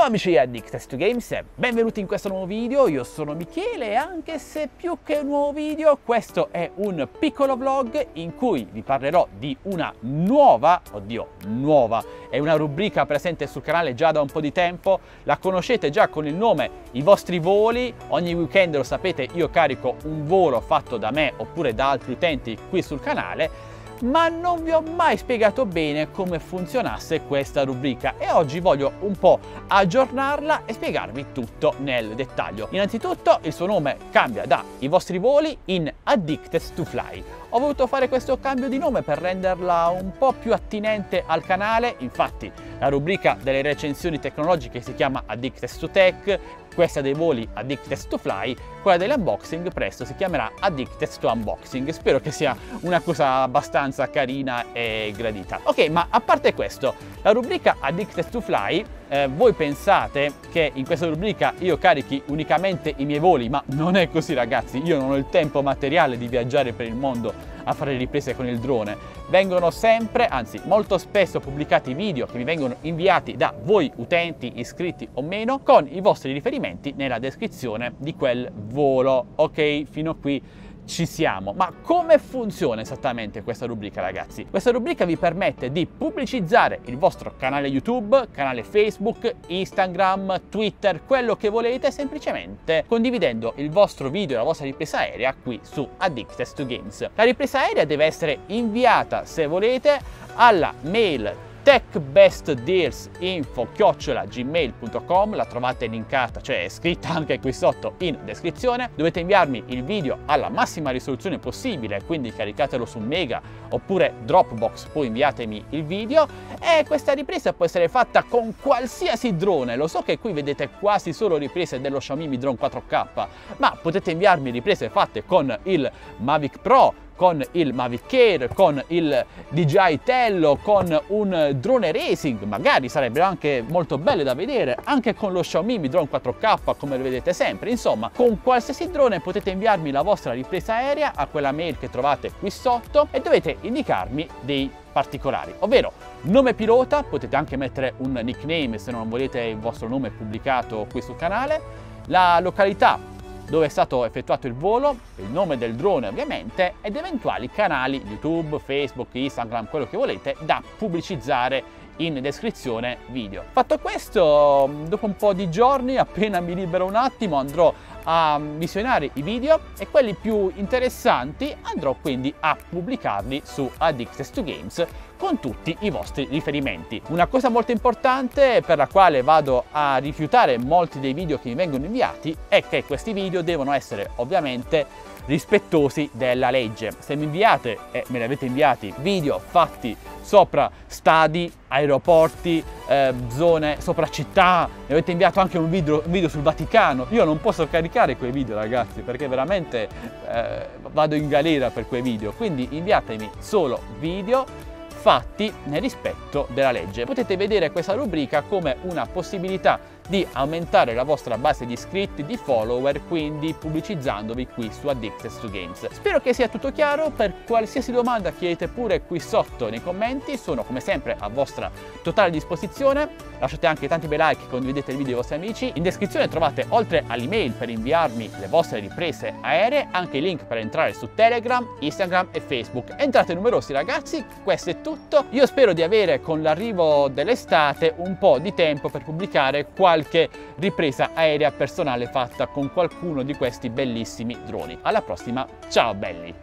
Ciao amici di Addicted2Games, benvenuti in questo nuovo video. Io sono Michele e anche se più che un nuovo video, questo è un piccolo vlog in cui vi parlerò di una nuova, è una rubrica presente sul canale già da un po' di tempo, la conoscete già con il nome I vostri voli. Ogni weekend, lo sapete, io carico un volo fatto da me oppure da altri utenti qui sul canale, ma non vi ho mai spiegato bene come funzionasse questa rubrica e oggi voglio un po' aggiornarla e spiegarvi tutto nel dettaglio. Innanzitutto il suo nome cambia da I vostri voli in Addicted2Fly. Ho voluto fare questo cambio di nome per renderla un po' più attinente al canale, infatti la rubrica delle recensioni tecnologiche si chiama Addicted2Tech, questa dei voli Addicted2Fly, quella dell'unboxing presto si chiamerà Addicted2Unboxing. Spero che sia una cosa abbastanza carina e gradita. Ok, ma a parte questo, la rubrica Addicted2Fly, voi pensate che in questa rubrica io carichi unicamente i miei voli, ma non è così ragazzi, io non ho il tempo materiale di viaggiare per il mondo a fare riprese con il drone. Vengono sempre, anzi molto spesso, pubblicati video che mi vengono inviati da voi utenti, iscritti o meno, con i vostri riferimenti nella descrizione di quel volo. Ok, fino a qui ci siamo. Ma come funziona esattamente questa rubrica ragazzi? Questa rubrica vi permette di pubblicizzare il vostro canale YouTube, canale Facebook, Instagram, Twitter, quello che volete, semplicemente condividendo il vostro video e la vostra ripresa aerea qui su Addicted2Games. La ripresa aerea deve essere inviata, se volete, alla mail techbestdealsinfo@gmail.com, la trovate linkata, cioè è scritta anche qui sotto in descrizione. Dovete inviarmi il video alla massima risoluzione possibile, quindi caricatelo su Mega oppure Dropbox, poi inviatemi il video e questa ripresa può essere fatta con qualsiasi drone. Lo so che qui vedete quasi solo riprese dello Xiaomi Mi Drone 4K, ma potete inviarmi riprese fatte con il Mavic Pro, con il Mavic Air, con il DJI Tello, con un drone racing, magari sarebbero anche molto belle da vedere, anche con lo Xiaomi Mi Drone 4K come lo vedete sempre. Insomma, con qualsiasi drone potete inviarmi la vostra ripresa aerea a quella mail che trovate qui sotto e dovete indicarmi dei particolari, ovvero nome pilota, potete anche mettere un nickname se non volete il vostro nome pubblicato qui sul canale, la località dove è stato effettuato il volo, il nome del drone ovviamente, ed eventuali canali YouTube, Facebook, Instagram, quello che volete da pubblicizzare in descrizione video. Fatto questo, dopo un po' di giorni, appena mi libero un attimo, andrò a visionare i video e quelli più interessanti andrò quindi a pubblicarli su Addicted2Games con tutti i vostri riferimenti. Una cosa molto importante per la quale vado a rifiutare molti dei video che mi vengono inviati è che questi video devono essere ovviamente rispettosi della legge. Se mi inviate, e me ne avete inviati, video fatti sopra stadi, aeroporti, zone sopra città, mi avete inviato anche un video sul Vaticano, io non posso caricare quei video ragazzi perché veramente vado in galera per quei video, quindi inviatemi solo video fatti nel rispetto della legge. Potete vedere questa rubrica come una possibilità di aumentare la vostra base di iscritti, di follower, quindi pubblicizzandovi qui su Addicted2Games. Spero che sia tutto chiaro. Per qualsiasi domanda chiedete pure qui sotto nei commenti, sono come sempre a vostra totale disposizione. Lasciate anche tanti bei like, condividete il video ai vostri amici. In descrizione trovate, oltre all'email per inviarmi le vostre riprese aeree, anche i link per entrare su Telegram, Instagram e Facebook. Entrate numerosi ragazzi, questo è tutto. Io spero di avere con l'arrivo dell'estate un po' di tempo per pubblicare qualche ripresa aerea personale fatta con qualcuno di questi bellissimi droni. Alla prossima, ciao belli!